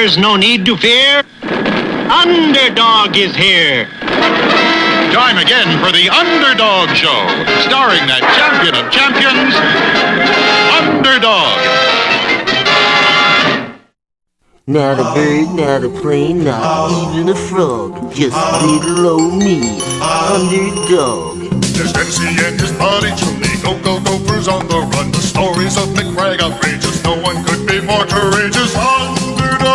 There's no need to fear. Underdog is here. Time again for the Underdog Show, starring that champion of champions, Underdog. Not a bird, not a plane, not even a frog. Just little old me, Underdog. There's MC and his buddy Julie, go gophers on the run. The stories of McBragg outrageous, no one could be more courageous. Underdog,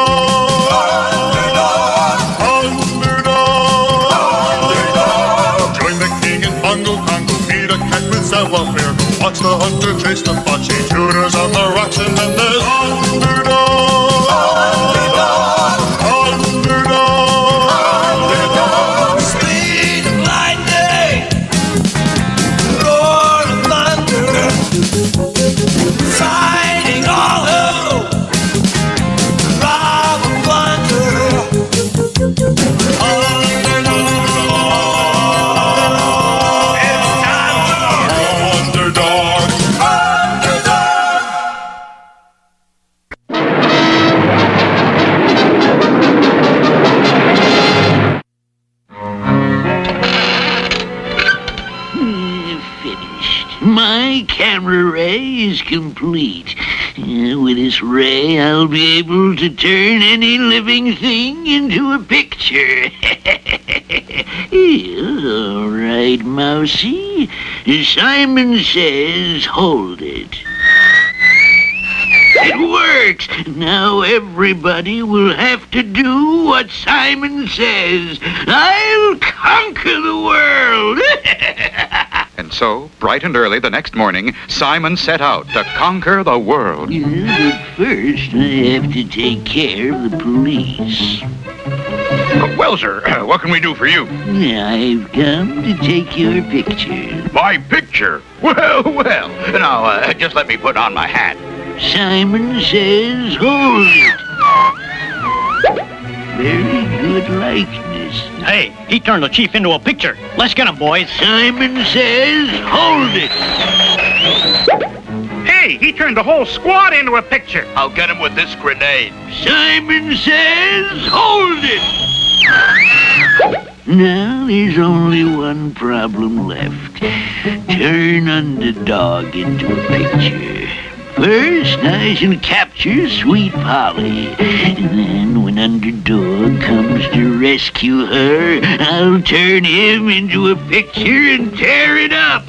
Underdog, Underdog. Join the king in Bongo Congo, meet a cat with Savoir-Faire. Go watch the hunter chase the bocce, shooters on the rocks, and then there's Underdog. My camera ray is complete. With this ray, I'll be able to turn any living thing into a picture. All right, Mousie. Simon says hold it. It works! Now everybody will have to do what Simon says. I'll conquer the world! And so, bright and early the next morning, Simon set out to conquer the world. But first, I have to take care of the police. Well, sir, what can we do for you? I've come to take your picture. My picture? Well. Now, just let me put on my hat. Simon says hold it. Very good likeness. Hey, he turned the chief into a picture. Let's get him, boys. Simon says hold it. Hey, he turned the whole squad into a picture. I'll get him with this grenade. Simon says hold it. Now there's only one problem left. Turn Underdog into a picture. First, I shall capture Sweet Polly. And then, when Underdog comes to rescue her, I'll turn him into a picture and tear it up.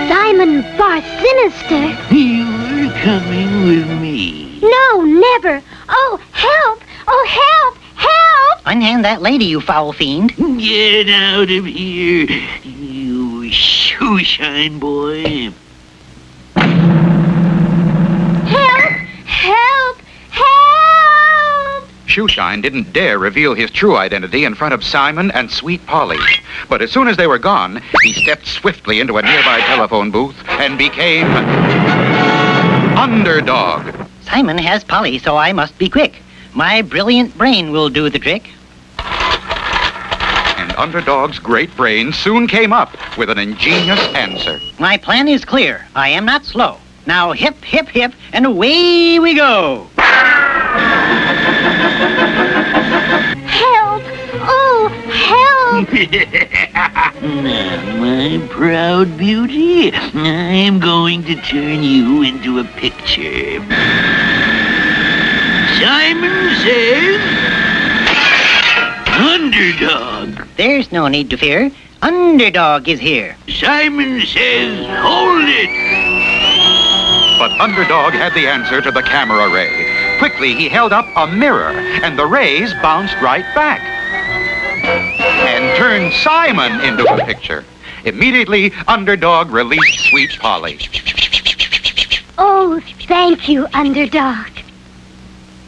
Simon Bar Sinister. You're coming with me. No, never. Oh, help! Oh, help! Help! Unhand that lady, you foul fiend. Get out of here, you shoeshine boy. Help! Help! Help! Shoeshine didn't dare reveal his true identity in front of Simon and Sweet Polly. But as soon as they were gone, he stepped swiftly into a nearby telephone booth and became Underdog. Simon has Polly, so I must be quick. My brilliant brain will do the trick. And Underdog's great brain soon came up with an ingenious answer. My plan is clear. I am not slow. Now hip, hip, hip, and away we go. Help! Oh, help! Now, my proud beauty, I'm going to turn you into a picture. Simon says, Underdog. There's no need to fear. Underdog is here. Simon says, hold it. But Underdog had the answer to the camera ray. Quickly, he held up a mirror, and the rays bounced right back and turned Simon into a picture. Immediately, Underdog released Sweet Polly. Oh, thank you, Underdog.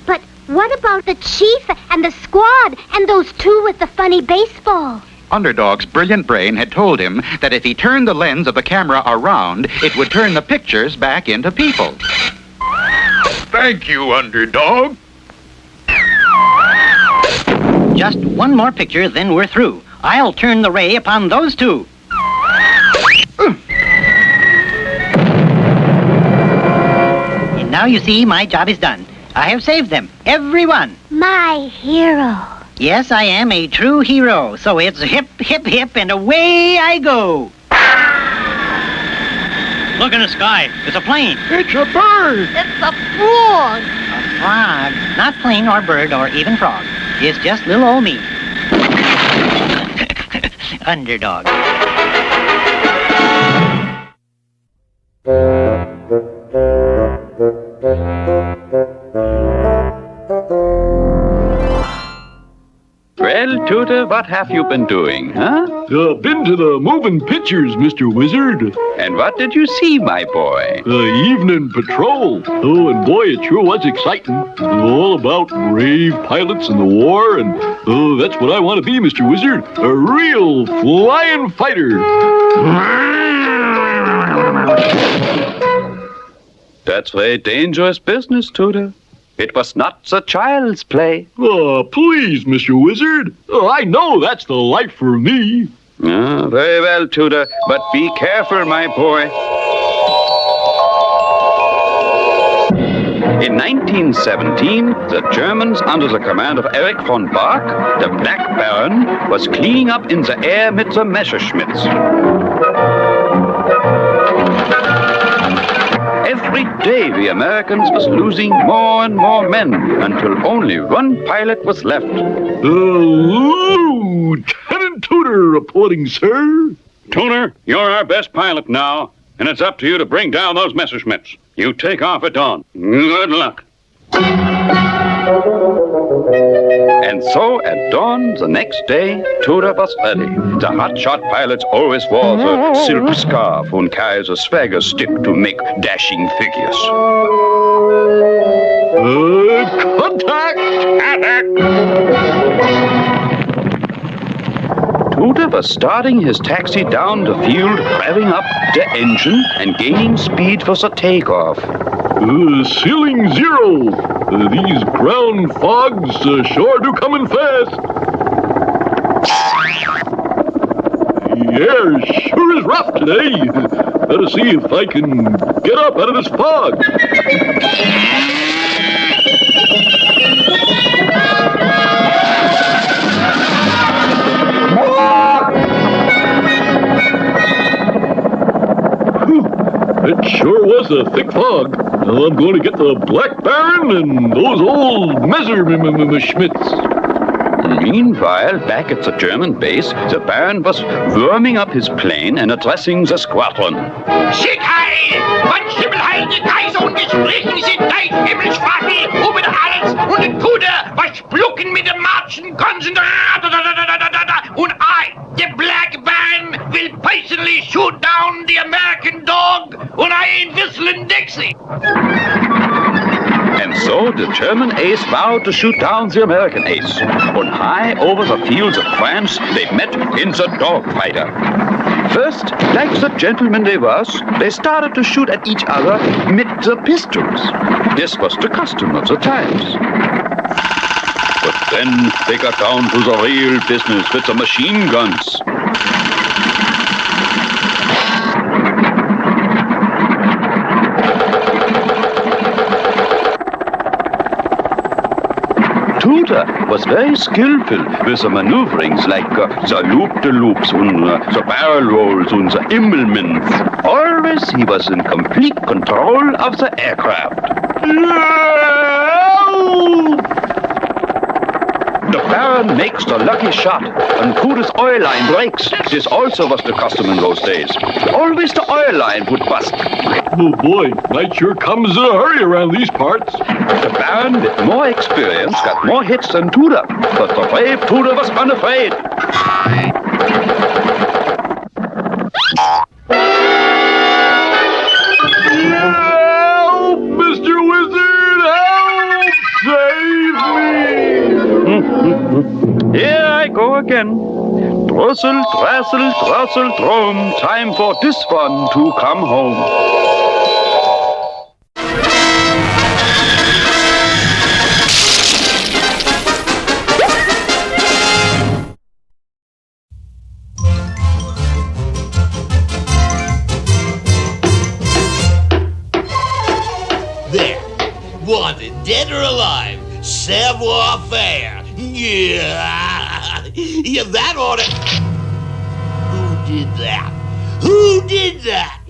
But what about the chief and the squad and those two with the funny baseball? Underdog's brilliant brain had told him that if he turned the lens of the camera around, it would turn the pictures back into people. Thank you, Underdog. Just one more picture, then we're through. I'll turn the ray upon those two. Now you see, my job is done. I have saved them, everyone. My hero. Yes, I am a true hero. So it's hip, hip, hip, and away I go. Look in the sky. It's a plane. It's a bird. It's a frog. A frog. Not plane or bird or even frog. It's just little old me. Underdog. Well, Tooter, what have you been doing, huh? Been to the moving pictures, Mr. Wizard. And what did you see, my boy? Evening patrol. Oh, and boy, it sure was exciting. All about brave pilots in the war, and oh, that's what I want to be, Mr. Wizard. A real flying fighter. That's a dangerous business, Tooter. It was not the child's play. Oh, please, Mr. Wizard. Oh, I know that's the life for me. Very well, Tooter, but be careful, my boy. In 1917, the Germans, under the command of Erich von Bach, the Black Baron, was cleaning up in the air with the Messerschmitts. Every day the Americans was losing more and more men until only one pilot was left. Lieutenant Tooter reporting, sir. Tooter, you're our best pilot now, and it's up to you to bring down those Messerschmitts. You take off at dawn. Good luck. And so, at dawn the next day, Tooter was ready. The hotshot pilots always wore the silk scarf and carried a swagger stick to make dashing figures. Contact! Tooter was starting his taxi down the field, revving up the engine and gaining speed for the takeoff. Ceiling zero. These ground fogs sure do come in fast. The air sure is rough today. Better see if I can get up out of this fog. It sure was a thick fog. Now I'm going to get the Black Baron and those old Messerschmitts. Meanwhile, back at the German base, the Baron was warming up his plane and addressing the squadron. Schick heil! Von Schimmelheil, die Kaiser und Gesprächen sind dein Himmelsschwafel, oben alles und den Puder, was splucken mit dem Marschen konzentriert. Und I, the Black Baron, will personally shoot down the American dog, and I ain't whistling Dixie. And so the German ace vowed to shoot down the American ace. On high over the fields of France, they met in the dogfighter. First, like the gentlemen they was, they started to shoot at each other with the pistols. This was the custom of the times. But then they got down to the real business with the machine guns. Tooter was very skillful with the maneuverings like the loop-de-loops and the barrel rolls and the Immelmans. Always he was in complete control of the aircraft. The Baron makes the lucky shot, and Tooter's oil line breaks. This also was the custom in those days. Always the oil line would bust. Oh boy, night sure comes in a hurry around these parts. The Baron, with more experience, got more hits than Tooter, but the brave Tooter was unafraid. Help, Mr. Wizard! Help! Save me! Here I go again. Drossel, drassel, drossel, drum. Time for this one to come home. There, dead or alive. Savoir-Faire. Yeah. Yeah, that oughta... Who did that? Who did that?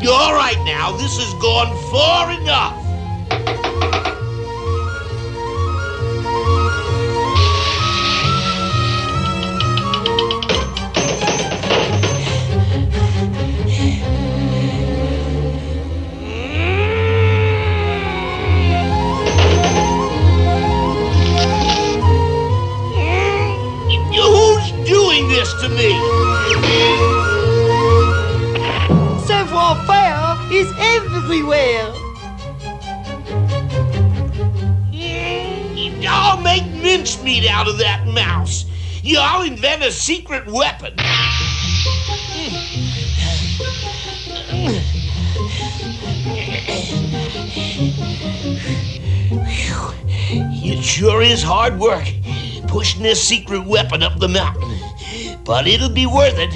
All right now, this has gone far enough. Who's doing this to me? Savoir-Faire is everywhere. I'll make mincemeat out of that mouse. I'll invent a secret weapon. It sure is hard work pushing this secret weapon up the mountain. But it'll be worth it,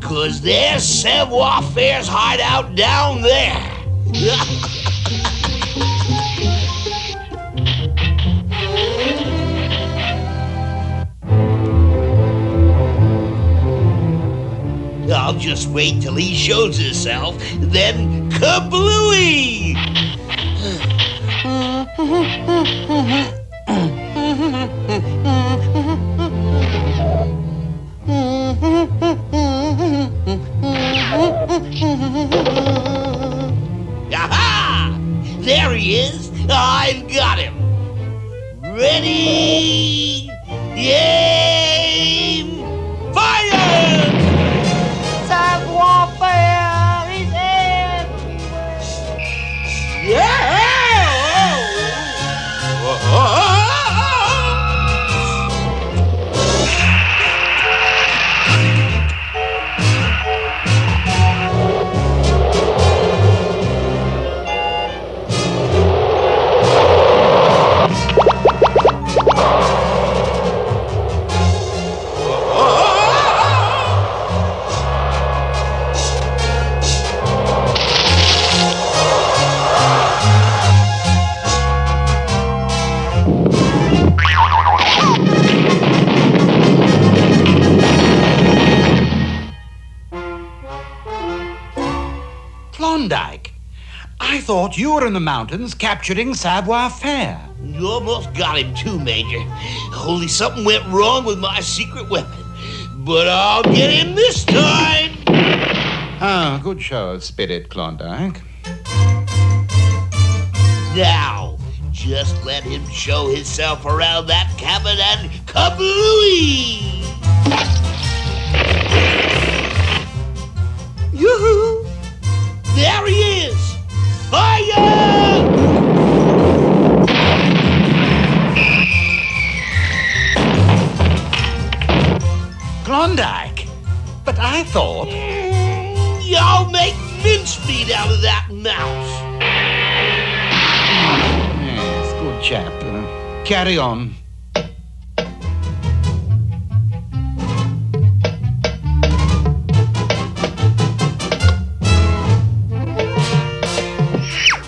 'cause there's Savoir-Faire's hideout down there. I'll just wait till he shows himself, then kablooey! Aha! There he is! I've got him! Ready! Aim! Fire! Savoir-Faire is everywhere. Yeah! Klondike, I thought you were in the mountains capturing Savoir-Faire. You almost got him too, Major. Only something went wrong with my secret weapon. But I'll get him this time! Ah, good show of spirit, Klondike. Now, just let him show himself around that cabin and kablooey! Yoo-hoo! There he is! Fire! Klondike, but I thought... Y'all make mincemeat out of that mouse! Yes, good chap. Carry on.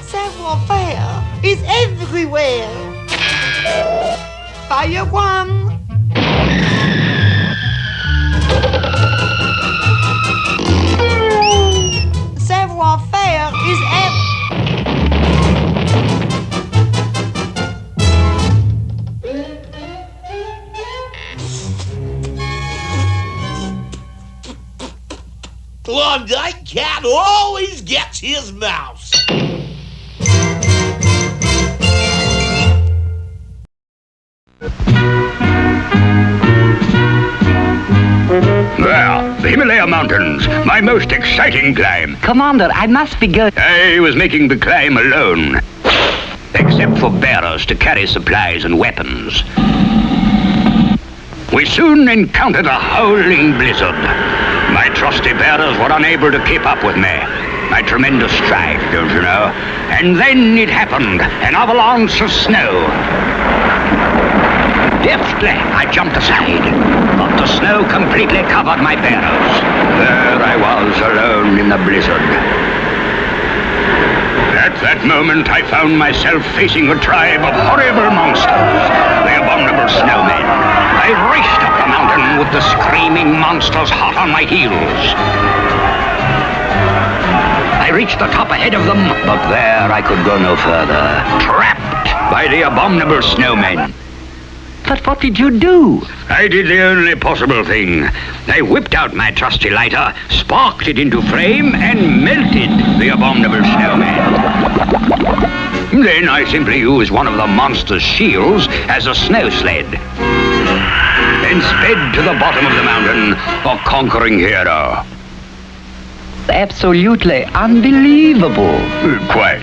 Savoir-Faire is everywhere. Fire one. Savoir-Faire is Klondike Kat always gets his mouse. There, the Himalaya Mountains, my most exciting climb. Commander, I must be going. I was making the climb alone, except for bearers to carry supplies and weapons. We soon encountered a howling blizzard. My trusty bearers were unable to keep up with me. My tremendous stride, don't you know? And then it happened, an avalanche of snow. Deftly, I jumped aside, but the snow completely covered my bearers. There I was, alone in the blizzard. that moment, I found myself facing a tribe of horrible monsters, the abominable snowmen. I raced up the mountain with the screaming monsters hot on my heels. I reached the top ahead of them, but there I could go no further, trapped by the abominable snowmen. But what did you do? I did the only possible thing. I whipped out my trusty lighter, sparked it into flame, and melted the abominable snowman. Then I simply used one of the monster's shields as a snow sled, and sped to the bottom of the mountain, a conquering hero. Absolutely unbelievable. Quite.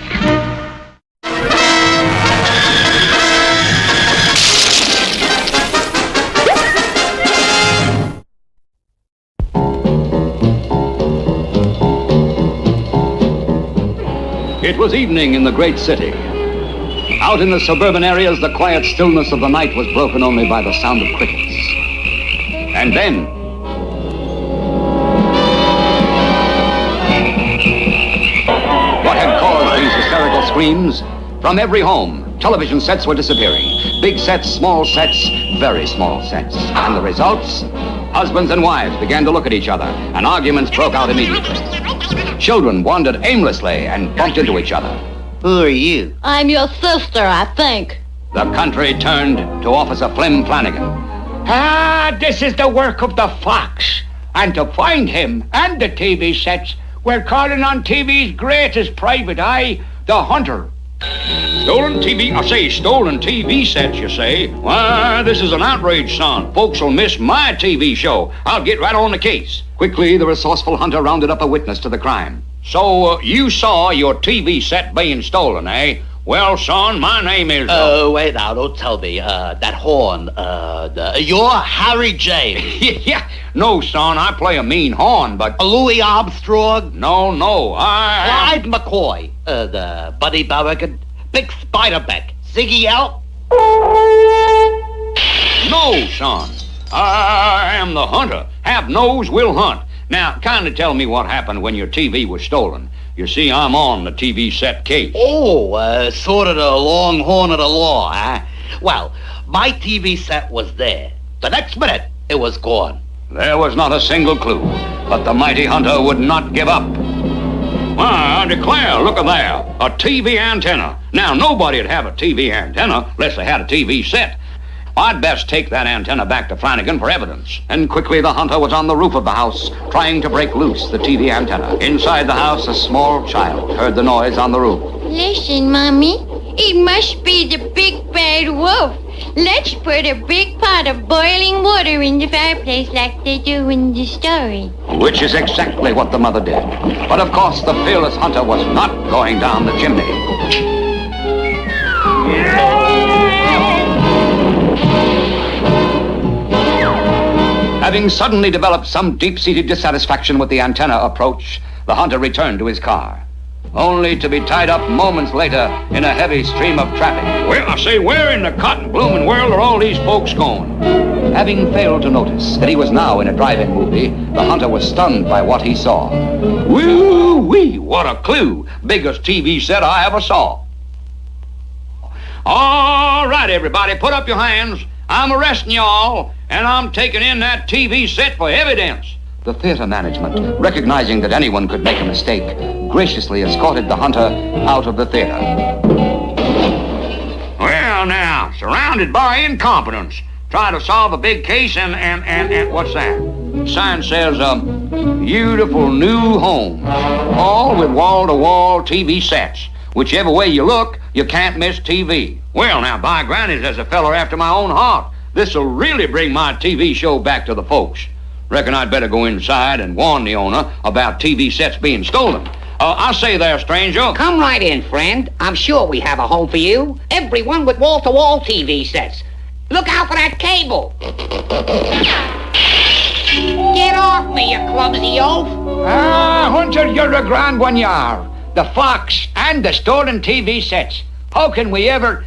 It was evening in the great city. Out in the suburban areas, the quiet stillness of the night was broken only by the sound of crickets. And then, what had caused these hysterical screams? From every home, television sets were disappearing. Big sets, small sets, very small sets. And the results? Husbands and wives began to look at each other, and arguments broke out immediately. Children wandered aimlessly and bumped into each other. Who are you? I'm your sister, I think. The country turned to Officer Flim Flanagan. This is the work of the Fox. And to find him and the TV sets, we're calling on TV's greatest private eye, the Hunter. Stolen TV sets, you say? Why, this is an outrage, son. Folks will miss my TV show. I'll get right on the case. Quickly, the resourceful Hunter rounded up a witness to the crime. So, you saw your TV set being stolen, eh? Well, son, my name is... wait now, don't tell me. That horn, you're Harry James. Yeah, no, son, I play a mean horn, but... Louis Armstrong? No, Clyde McCoy, the Buddy Barrigan, Big Spiderbeck, Ziggy Elk? No, son, I am the Hunter. Have nose, will hunt. Now, kind of tell me what happened when your TV was stolen. You see, I'm on the TV set case. Oh, sort of the long horn of the law, huh? Well, my TV set was there. The next minute, it was gone. There was not a single clue, but the mighty Hunter would not give up. Why, I declare, look at there, a TV antenna. Now, nobody'd have a TV antenna unless they had a TV set. I'd best take that antenna back to Flanagan for evidence. And quickly the Hunter was on the roof of the house, trying to break loose the TV antenna. Inside the house, a small child heard the noise on the roof. Listen, Mommy. It must be the big bad wolf. Let's put a big pot of boiling water in the fireplace like they do in the story. Which is exactly what the mother did. But of course, the fearless Hunter was not going down the chimney. Having suddenly developed some deep-seated dissatisfaction with the antenna approach, the Hunter returned to his car, only to be tied up moments later in a heavy stream of traffic. Well, I say, where in the cotton blooming world are all these folks going? Having failed to notice that he was now in a drive-in movie, the Hunter was stunned by what he saw. Woo-wee, what a clue! Biggest TV set I ever saw. All right, everybody, put up your hands. I'm arresting y'all, and I'm taking in that TV set for evidence. The theater management, recognizing that anyone could make a mistake, graciously escorted the Hunter out of the theater. Well, now, surrounded by incompetence, try to solve a big case and what's that? Sign says, beautiful new homes, all with wall-to-wall TV sets. Whichever way you look, you can't miss TV. Well, now, by granny, there's a feller after my own heart. This'll really bring my TV show back to the folks. Reckon I'd better go inside and warn the owner about TV sets being stolen. I say there, stranger. Come right in, friend. I'm sure we have a home for you. Everyone with wall-to-wall TV sets. Look out for that cable. Get off me, you clumsy oaf. Hunter, you're a grand one, you are. The Fox and the stolen TV sets. How can we ever...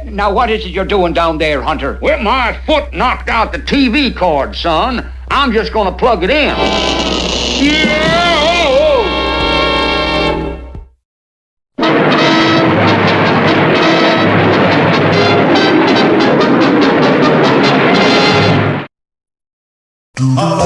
now, what is it you're doing down there, Hunter? With my foot knocked out the TV cord, son. I'm just gonna plug it in. Yeah! Oh.